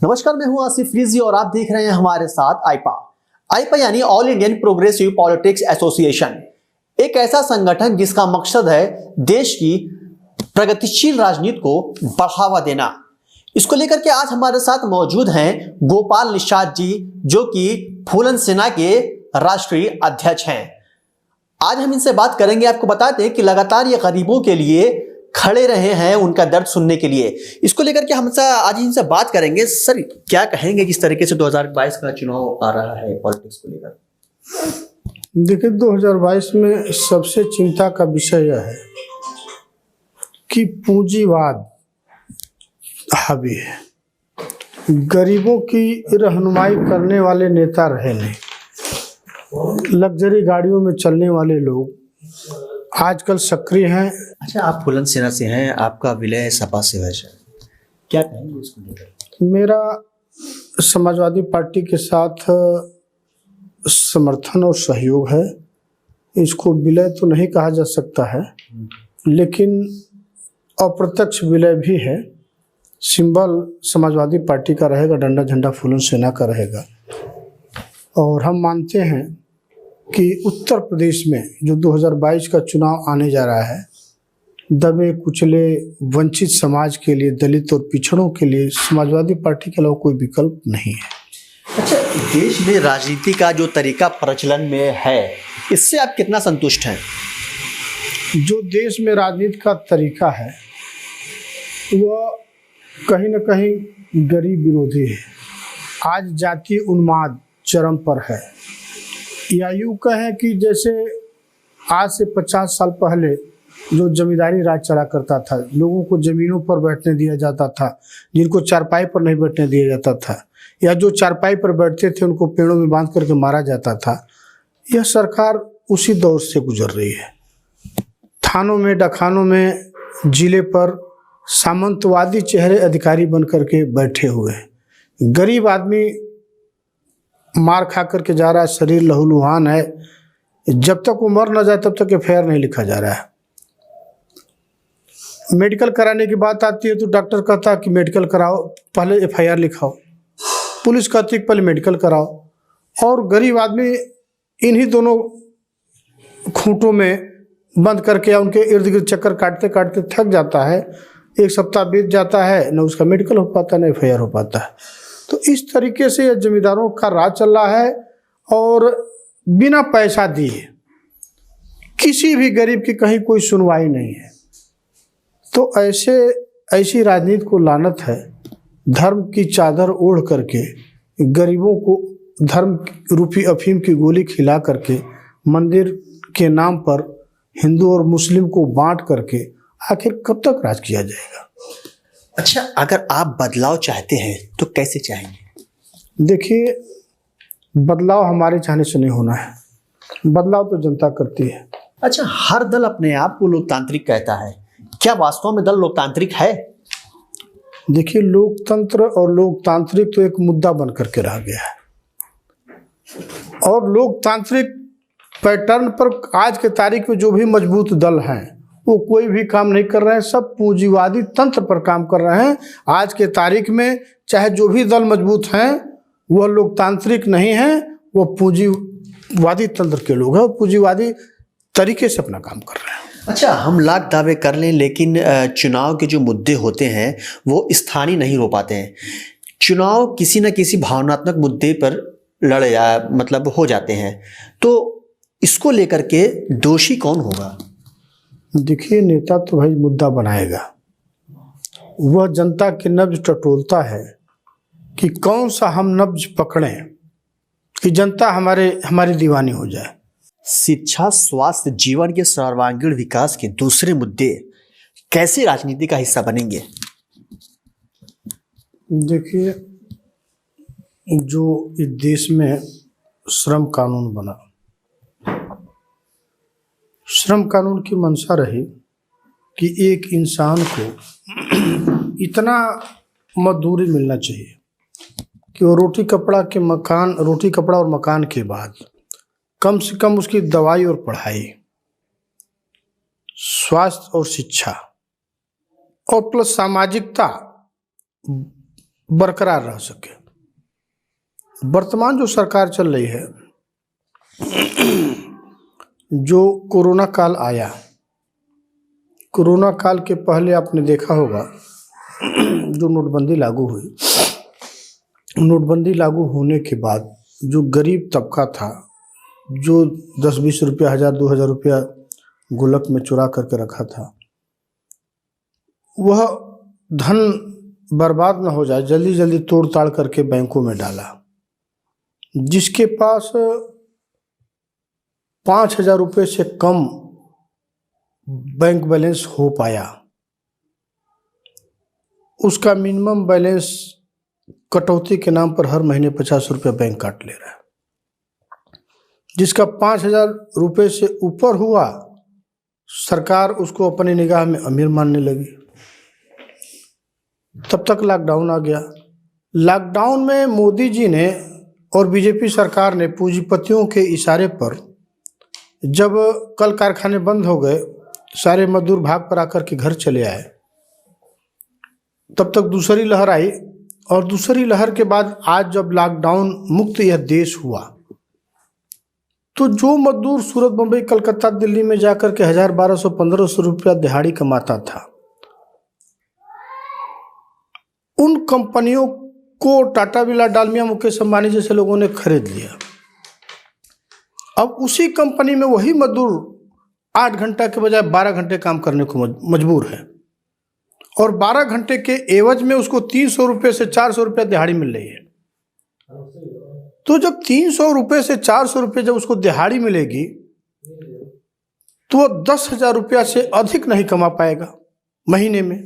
नमस्कार, मैं हूं आसिफ रिजवी और आप देख रहे हैं हमारे साथ आईपा। आईपा यानी all Indian progressive politics association, एक ऐसा संगठन जिसका मकसद है देश की प्रगतिशील राजनीति को बढ़ावा देना। इसको लेकर के आज हमारे साथ मौजूद हैं गोपाल निषाद जी, जो कि फूलन सेना के राष्ट्रीय अध्यक्ष हैं। आज हम इनसे बात करेंगे। आपको बताते हैं कि लगातार ये गरीबों के लिए खड़े रहे हैं, उनका दर्द सुनने के लिए। इसको लेकर के हम आज इनसे बात करेंगे। सर, क्या कहेंगे जिस तरीके से 2022 का चुनाव आ रहा है पॉलिटिक्स को लेकर? देखिए, 2022 में सबसे चिंता का विषय यह है कि पूंजीवाद हावी है। गरीबों की रहनुमाई करने वाले नेता रहे नहीं। लग्जरी गाड़ियों में चलने वाले लोग आजकल सक्रिय हैं। अच्छा, आप फूलन सेना से हैं, आपका विलय सपा से है, क्या कहेंगे इसको लेकर? मेरा समाजवादी पार्टी के साथ समर्थन और सहयोग है। इसको विलय तो नहीं कहा जा सकता है, लेकिन अप्रत्यक्ष विलय भी है। सिंबल समाजवादी पार्टी का रहेगा, डंडा झंडा फूलन सेना का रहेगा। और हम मानते हैं कि उत्तर प्रदेश में जो 2022 का चुनाव आने जा रहा है, दबे कुचले वंचित समाज के लिए, दलित और पिछड़ों के लिए समाजवादी पार्टी के अलावा कोई विकल्प नहीं है। अच्छा, देश में राजनीति का जो तरीका प्रचलन में है, इससे आप कितना संतुष्ट हैं? जो देश में राजनीति का तरीका है वह कहीं न कहीं गरीब विरोधी है। आज जातीय उन्माद चरम पर है। या यूँ कहें कि जैसे आज से 50 साल पहले जो जमींदारी राज चला करता था, लोगों को ज़मीनों पर बैठने दिया जाता था, जिनको चारपाई पर नहीं बैठने दिया जाता था, या जो चारपाई पर बैठते थे उनको पेड़ों में बांध करके मारा जाता था। यह सरकार उसी दौर से गुजर रही है। थानों में, डखानों में, जिले पर सामंतवादी चेहरे अधिकारी बन करके बैठे हुए हैं। गरीब आदमी मार खा करके जा रहा है, शरीर लहूलुहान है। जब तक वो मर न जाए तब तक एफआईआर नहीं लिखा जा रहा है। मेडिकल कराने की बात आती है तो डॉक्टर कहता है कि मेडिकल कराओ, पहले एफआईआर लिखाओ। पुलिस कहती है पहले मेडिकल कराओ। और गरीब आदमी इन्हीं दोनों खूंटों में बंद करके या उनके इर्द गिर्द चक्कर काटते काटते थक जाता है। एक सप्ताह बीत जाता है, न उसका मेडिकल हो पाता, न एफआईआर हो पाता है। तो इस तरीके से जमींदारों का राज चल रहा है। और बिना पैसा दिए किसी भी गरीब की कहीं कोई सुनवाई नहीं है। तो ऐसी राजनीति को लानत है। धर्म की चादर ओढ़ करके गरीबों को धर्म रूपी अफीम की गोली खिला करके मंदिर के नाम पर हिंदू और मुस्लिम को बांट करके आखिर कब तक राज किया जाएगा? अच्छा, अगर आप बदलाव चाहते हैं तो कैसे चाहेंगे? देखिए, बदलाव हमारे चाहने से नहीं होना है, बदलाव तो जनता करती है। अच्छा, हर दल अपने आप को लोकतांत्रिक कहता है, क्या वास्तव में दल लोकतांत्रिक है? देखिए, लोकतंत्र और लोकतांत्रिक तो एक मुद्दा बन करके रह गया है। और लोकतांत्रिक पैटर्न पर आज के तारीख में जो भी मजबूत दल हैं वो कोई भी काम नहीं कर रहे हैं। सब पूंजीवादी तंत्र पर काम कर रहे हैं। आज के तारीख में चाहे जो भी दल मजबूत हैं वह लोकतांत्रिक नहीं हैं, वो पूंजीवादी तंत्र के लोग हैं, पूंजीवादी तरीके से अपना काम कर रहे हैं। अच्छा, हम लाख दावे कर लें, लेकिन चुनाव के जो मुद्दे होते हैं वो स्थानीय नहीं हो पाते हैं। चुनाव किसी न किसी भावनात्मक मुद्दे पर मतलब हो जाते हैं। तो इसको लेकर के दोषी कौन होगा? देखिए, नेता तो भाई मुद्दा बनाएगा। वह जनता की नब्ज टटोलता है कि कौन सा हम नब्ज पकड़ें कि जनता हमारी दीवानी हो जाए। शिक्षा, स्वास्थ्य, जीवन के सर्वांगीण विकास के दूसरे मुद्दे कैसे राजनीति का हिस्सा बनेंगे? देखिए, जो इस देश में श्रम कानून बना, श्रम कानून की मंशा रही कि एक इंसान को इतना मजदूरी मिलना चाहिए कि वो रोटी कपड़ा और मकान के बाद कम से कम उसकी दवाई और पढ़ाई, स्वास्थ्य और शिक्षा और प्लस सामाजिकता बरकरार रह सके। वर्तमान जो सरकार चल रही है, जो कोरोना काल आया, कोरोना काल के पहले आपने देखा होगा जो नोटबंदी लागू हुई, नोटबंदी लागू होने के बाद जो गरीब तबका था, जो 10-20 रुपया, 1000-2000 रुपया गुल्लक में चुरा करके रखा था, वह धन बर्बाद न हो जाए, जल्दी जल्दी तोड़ ताड़ करके बैंकों में डाला। जिसके पास 5000 रुपये से कम बैंक बैलेंस हो पाया, उसका मिनिमम बैलेंस कटौती के नाम पर हर महीने 50 रुपये बैंक काट ले रहा है। जिसका 5000 रुपये से ऊपर हुआ, सरकार उसको अपनी निगाह में अमीर मानने लगी। तब तक लॉकडाउन आ गया। लॉकडाउन में मोदी जी ने और बीजेपी सरकार ने पूंजीपतियों के इशारे पर, जब कल कारखाने बंद हो गए, सारे मजदूर भाग पर आकर के घर चले आए, तब तक दूसरी लहर आई। और दूसरी लहर के बाद आज जब लॉकडाउन मुक्त यह देश हुआ, तो जो मजदूर सूरत, मुंबई, कलकत्ता, दिल्ली में जाकर के 1000, 1200, 1500 रुपया दिहाड़ी कमाता था, उन कंपनियों को टाटा बिरला, डालमिया, मुकेश अंबानी जैसे लोगों ने खरीद लिया। अब उसी कंपनी में वही मजदूर 8 घंटा के बजाय 12 घंटे काम करने को मजबूर है, और 12 घंटे के एवज में उसको 300 रुपये से 400 रुपये दिहाड़ी मिल रही है। तो जब 300 रुपये से 400 रुपये जब उसको दिहाड़ी मिलेगी, तो वो 10,000 रुपया से अधिक नहीं कमा पाएगा महीने में।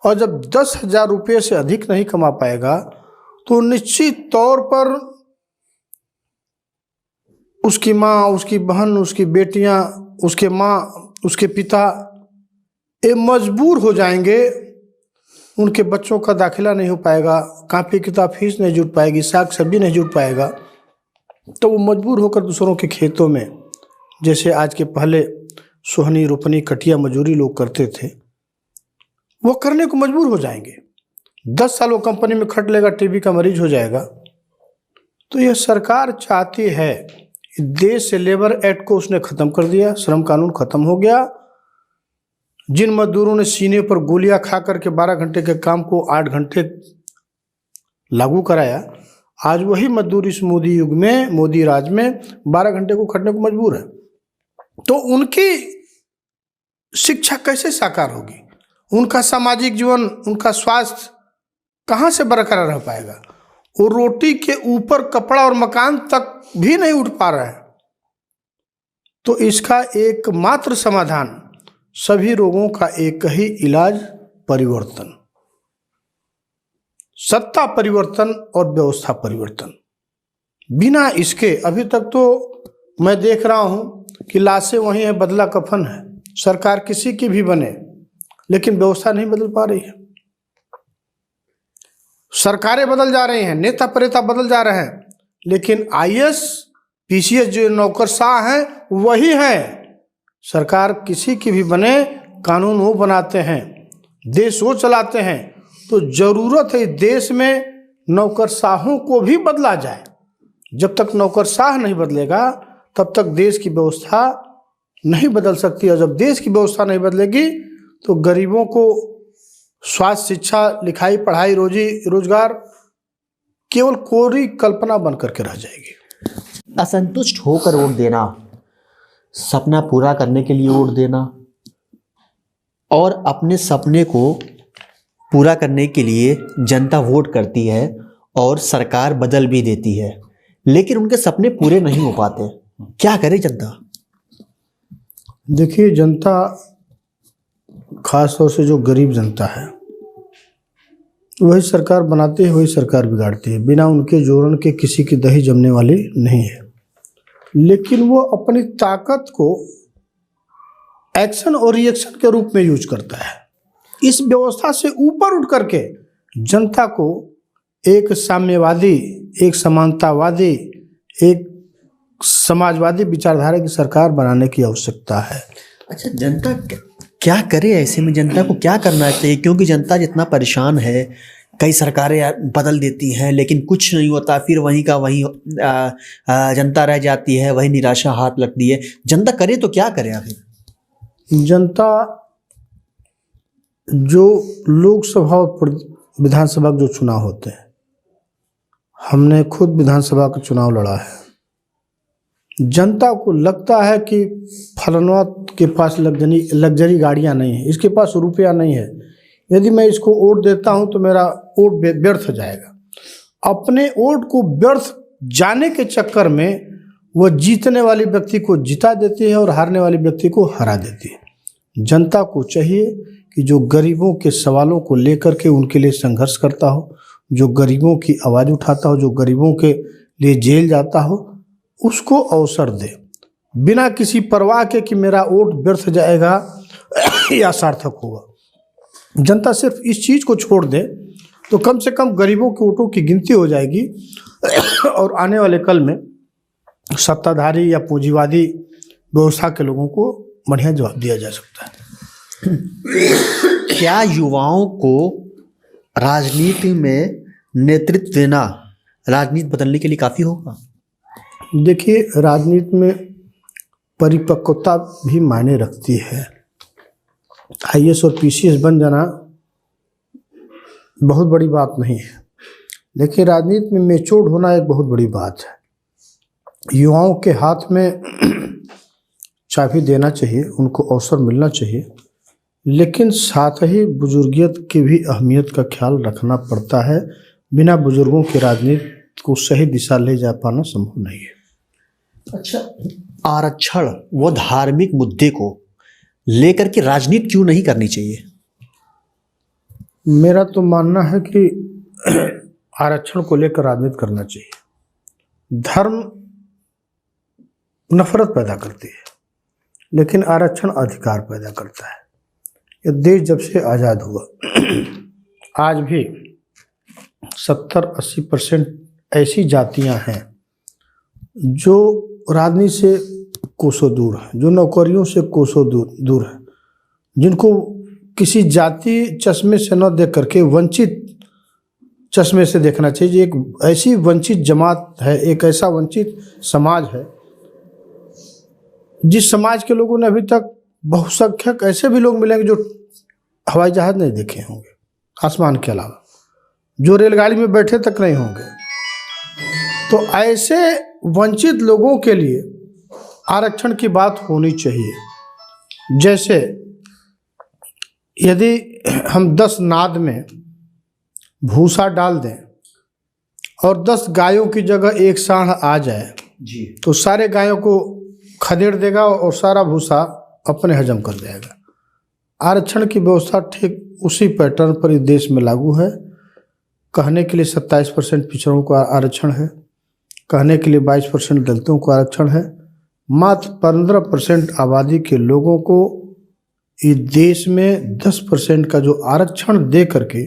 और जब 10,000 रुपये से अधिक नहीं कमा पाएगा, तो निश्चित तौर पर उसकी माँ, उसकी बहन, उसकी बेटियाँ, उसके माँ, उसके पिता ये मजबूर हो जाएंगे। उनके बच्चों का दाखिला नहीं हो पाएगा, कापी किताब फीस नहीं जुट पाएगी, साग सब्जी नहीं जुट पाएगा, तो वो मजबूर होकर दूसरों के खेतों में, जैसे आज के पहले सोहनी, रोपनी, कटिया मजूरी लोग करते थे, वो करने को मजबूर हो जाएंगे। 10 साल वो कंपनी में खट लेगा, टीबी का मरीज हो जाएगा। तो यह सरकार चाहती है, देश से लेबर एक्ट को उसने ख़त्म कर दिया, श्रम कानून ख़त्म हो गया। जिन मजदूरों ने सीने पर गोलियां खा करके 12 घंटे के काम को 8 घंटे लागू कराया, आज वही मजदूर इस मोदी युग में, मोदी राज में 12 घंटे को खटने को मजबूर है। तो उनकी शिक्षा कैसे साकार होगी? उनका सामाजिक जीवन, उनका स्वास्थ्य कहाँ से बरकरार रह पाएगा? वो रोटी के ऊपर कपड़ा और मकान तक भी नहीं उठ पा रहा है। तो इसका एकमात्र समाधान, सभी रोगों का एक ही इलाज, परिवर्तन, सत्ता परिवर्तन और व्यवस्था परिवर्तन। बिना इसके अभी तक तो मैं देख रहा हूं कि लाशें वहीं है, बदला कफन है। सरकार किसी की भी बने, लेकिन व्यवस्था नहीं बदल पा रही है। सरकारें बदल जा रही हैं, नेता प्रेता बदल जा रहे हैं, लेकिन आईएएस, पीसीएस जो नौकरशाह हैं वही हैं। सरकार किसी की भी बने, कानून वो बनाते हैं, देश वो चलाते हैं। तो जरूरत है देश में नौकरशाहों को भी बदला जाए। जब तक नौकरशाह नहीं बदलेगा, तब तक देश की व्यवस्था नहीं बदल सकती। और जब देश की व्यवस्था नहीं बदलेगी, तो गरीबों को स्वास्थ्य, शिक्षा, लिखाई, पढ़ाई, रोजी रोजगार केवल कोरी कल्पना बन करके रह जाएगी। असंतुष्ट होकर वोट देना, सपना पूरा करने के लिए वोट देना, और अपने सपने को पूरा करने के लिए जनता वोट करती है और सरकार बदल भी देती है, लेकिन उनके सपने पूरे नहीं हो पाते। क्या करे जनता? देखिए, जनता, खास तौर से जो गरीब जनता है, वही सरकार बनाती है, वही सरकार बिगाड़ती है। बिना उनके जोड़न के किसी की दही जमने वाली नहीं है। लेकिन वो अपनी ताकत को एक्शन और रिएक्शन के रूप में यूज करता है। इस व्यवस्था से ऊपर उठ करके जनता को एक साम्यवादी, एक समानतावादी, एक समाजवादी विचारधारा की सरकार बनाने की आवश्यकता है। अच्छा, जनता क्या करे? ऐसे में जनता को क्या करना चाहिए? क्योंकि जनता जितना परेशान है, कई सरकारें बदल देती हैं लेकिन कुछ नहीं होता, फिर वहीं का वहीं जनता रह जाती है, वही निराशा हाथ लगती है। जनता करे तो क्या करे आखिर? जनता जो लोकसभा और विधानसभा के जो चुनाव होते हैं, हमने खुद विधानसभा का चुनाव लड़ा है। जनता को लगता है कि फलाना के पास लग्जरी गाड़ियां नहीं है, इसके पास रुपया नहीं है, यदि मैं इसको वोट देता हूं तो मेरा वोट व्यर्थ जाएगा। अपने वोट को व्यर्थ जाने के चक्कर में वह जीतने वाले व्यक्ति को जिता देती है और हारने वाले व्यक्ति को हरा देती है। जनता को चाहिए कि जो गरीबों के सवालों को लेकर के उनके लिए संघर्ष करता हो, जो गरीबों की आवाज़ उठाता हो, जो गरीबों के लिए जेल जाता हो, उसको अवसर दे, बिना किसी परवाह के कि मेरा वोट व्यर्थ जाएगा या सार्थक होगा। जनता सिर्फ इस चीज़ को छोड़ दे तो कम से कम गरीबों के वोटों की गिनती हो जाएगी और आने वाले कल में सत्ताधारी या पूंजीवादी व्यवस्था के लोगों को बढ़िया जवाब दिया जा सकता है। क्या युवाओं को राजनीति में नेतृत्व देना राजनीति बदलने के लिए काफ़ी होगा? देखिए, राजनीति में परिपक्वता भी मायने रखती है। आईएएस और पीसीएस बन जाना बहुत बड़ी बात नहीं है, लेकिन राजनीति में मैच्योर्ड होना एक बहुत बड़ी बात है। युवाओं के हाथ में चाबी देना चाहिए, उनको अवसर मिलना चाहिए, लेकिन साथ ही बुजुर्गियत की भी अहमियत का ख्याल रखना पड़ता है। बिना बुजुर्गों की राजनीति को सही दिशा ले जा पाना संभव नहीं है। अच्छा, आरक्षण व धार्मिक मुद्दे को लेकर के राजनीति क्यों नहीं करनी चाहिए? मेरा तो मानना है कि आरक्षण को लेकर राजनीति करना चाहिए। धर्म नफरत पैदा करती है, लेकिन आरक्षण अधिकार पैदा करता है। यह देश जब से आज़ाद हुआ आज भी 70-80% ऐसी जातियां हैं जो राजनीति से कोसों दूर है, जो नौकरियों से कोसों दूर है, जिनको किसी जाति चश्मे से न देख करके वंचित चश्मे से देखना चाहिए। एक ऐसी वंचित जमात है, एक ऐसा वंचित समाज है जिस समाज के लोगों ने अभी तक बहुसंख्यक ऐसे भी लोग मिलेंगे जो हवाई जहाज नहीं देखे होंगे आसमान के अलावा, जो रेलगाड़ी में बैठे तक नहीं होंगे। तो ऐसे वंचित लोगों के लिए आरक्षण की बात होनी चाहिए। जैसे यदि हम 10 नाद में भूसा डाल दें और 10 गायों की जगह एक सांड आ जाए जी, तो सारे गायों को खदेड़ देगा और सारा भूसा अपने हजम कर जाएगा। आरक्षण की व्यवस्था ठीक उसी पैटर्न पर इस देश में लागू है। कहने के लिए 27% पिछड़ों को आरक्षण है, कहने के लिए 22% दलितों को आरक्षण है। मात्र 15% आबादी के लोगों को इस देश में 10% का जो आरक्षण दे करके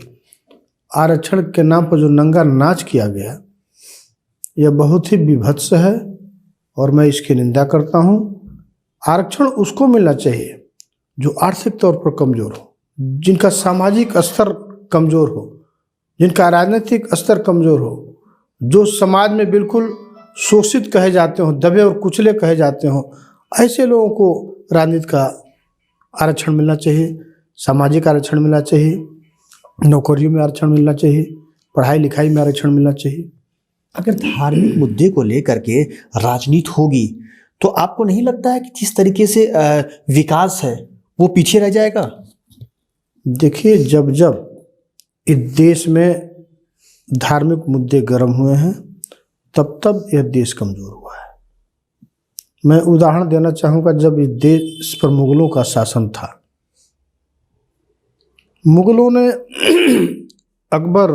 आरक्षण के नाम पर जो नंगा नाच किया गया, यह बहुत ही विभत्स है और मैं इसकी निंदा करता हूँ। आरक्षण उसको मिलना चाहिए जो आर्थिक तौर पर कमज़ोर हो, जिनका सामाजिक स्तर कमज़ोर हो, जिनका राजनीतिक स्तर कमज़ोर हो, जो समाज में बिल्कुल शोषित कहे जाते हों, दबे और कुचले कहे जाते हों, ऐसे लोगों को राजनीति का आरक्षण मिलना चाहिए, सामाजिक आरक्षण मिलना चाहिए, नौकरियों में आरक्षण मिलना चाहिए, पढ़ाई लिखाई में आरक्षण मिलना चाहिए। अगर धार्मिक मुद्दे को लेकर के राजनीति होगी तो आपको नहीं लगता है कि जिस तरीके से विकास है वो पीछे रह जाएगा? देखिए, जब जब इस देश में धार्मिक मुद्दे गर्म हुए हैं तब तब यह देश कमज़ोर हुआ है। मैं उदाहरण देना चाहूँगा, जब इस देश पर मुगलों का शासन था, मुगलों ने अकबर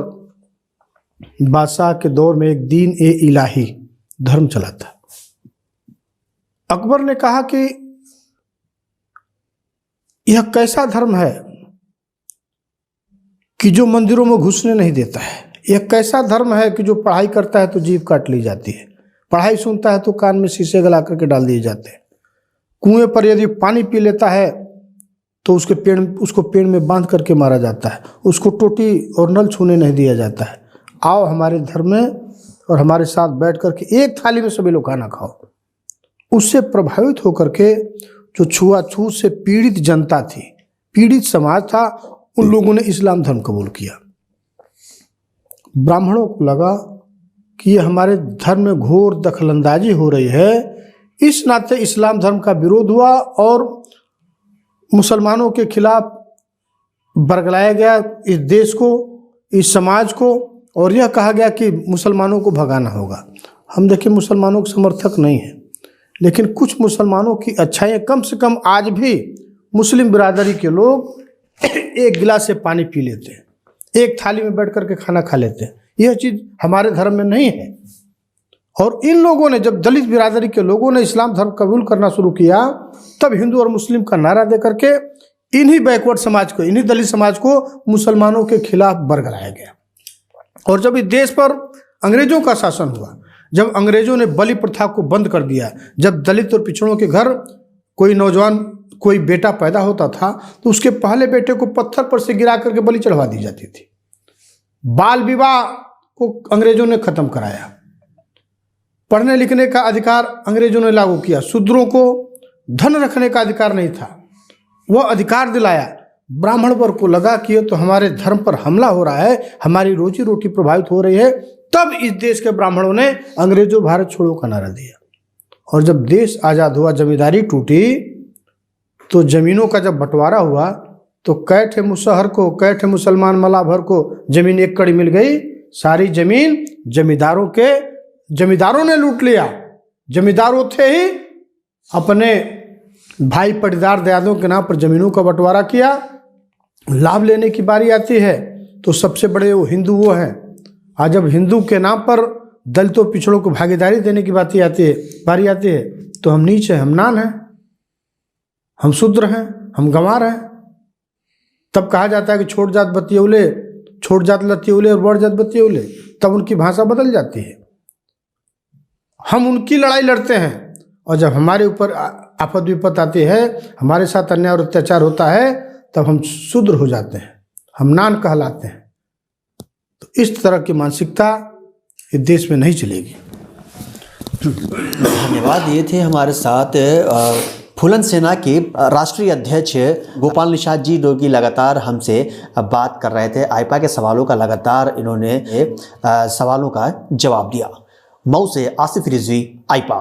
बादशाह के दौर में एक दीन ए इलाही धर्म चला था। अकबर ने कहा कि यह कैसा धर्म है कि जो मंदिरों में घुसने नहीं देता है, यह कैसा धर्म है कि जो पढ़ाई करता है तो जीभ काट ली जाती है, पढ़ाई सुनता है तो कान में शीशे गला करके डाल दिए जाते हैं, कुएं पर यदि पानी पी लेता है तो उसको पेड़ में बांध करके मारा जाता है, उसको टोटी और नल छूने नहीं दिया जाता है। आओ हमारे धर्म में और हमारे साथ बैठ करके एक थाली में सभी लोग खाना खाओ। उससे प्रभावित होकर के जो छुआछूत से पीड़ित जनता थी, पीड़ित समाज था, उन लोगों ने इस्लाम धर्म कबूल किया। ब्राह्मणों को लगा कि ये हमारे धर्म में घोर दखलंदाजी हो रही है, इस नाते इस्लाम धर्म का विरोध हुआ और मुसलमानों के खिलाफ बरगलाया गया इस देश को, इस समाज को, और यह कहा गया कि मुसलमानों को भगाना होगा। हम देखिए मुसलमानों के समर्थक नहीं हैं, लेकिन कुछ मुसलमानों की अच्छाइयाँ, कम से कम आज भी मुस्लिम बिरादरी के लोग एक गिलास से पानी पी लेते हैं, एक थाली में बैठ करके खाना खा लेते हैं। यह चीज़ हमारे धर्म में नहीं है। और इन लोगों ने, जब दलित बिरादरी के लोगों ने इस्लाम धर्म कबूल करना शुरू किया, तब हिंदू और मुस्लिम का नारा दे करके इन्हीं बैकवर्ड समाज को, इन्हीं दलित समाज को मुसलमानों के खिलाफ बरगलाया गया। और जब इस देश पर अंग्रेजों का शासन हुआ, जब अंग्रेजों ने बलि प्रथा को बंद कर दिया, जब दलित और पिछड़ों के घर कोई नौजवान, कोई बेटा पैदा होता था तो उसके पहले बेटे को पत्थर पर से गिरा करके बलि चढ़वा दी जाती थी। बाल विवाह को अंग्रेजों ने खत्म कराया। पढ़ने लिखने का अधिकार अंग्रेजों ने लागू किया। शूद्रों को धन रखने का अधिकार नहीं था, वह अधिकार दिलाया। ब्राह्मण वर्ग को लगा कि ये तो हमारे धर्म पर हमला हो रहा है, हमारी रोजी रोटी प्रभावित हो रही है। तब इस देश के ब्राह्मणों ने अंग्रेजों भारत छोड़ो का नारा दिया। और जब देश आज़ाद हुआ, जमींदारी टूटी, तो जमीनों का जब बंटवारा हुआ तो कैठे मुसहर को, कैठे मुसलमान मलाभर को जमीन एक कड़ी मिल गई। सारी जमीन जमींदारों ने लूट लिया। जमींदारों थे ही अपने भाई पटीदार दयादों के नाम पर जमीनों का बंटवारा किया। लाभ लेने की बारी आती है तो सबसे बड़े वो हिंदू वो हैं। आज जब हिंदू के नाम पर दलितों पिछड़ों को भागीदारी देने की बारी आती है तो हम नीच हैं, हम नान हैं, हम शूद्र हैं, हम गंवार हैं। तब कहा जाता है कि छोट जात बतियौले, छोट जात लतियौले और बड़ जात बतियौले, तब उनकी भाषा बदल जाती है। हम उनकी लड़ाई लड़ते हैं और जब हमारे ऊपर आफत विपत आती है, हमारे साथ अन्याय और अत्याचार होता है, तब हम शूद्र हो जाते हैं, हम नान कहलाते हैं। तो इस तरह की मानसिकता इस देश में नहीं चलेगी। धन्यवाद। ये थे हमारे साथ फूलन सेना के राष्ट्रीय अध्यक्ष गोपाल निषाद जी, जो कि लगातार हमसे बात कर रहे थे। आइपा के सवालों का लगातार इन्होंने सवालों का जवाब दिया। मऊ से आसिफ रिजवी, आइपा।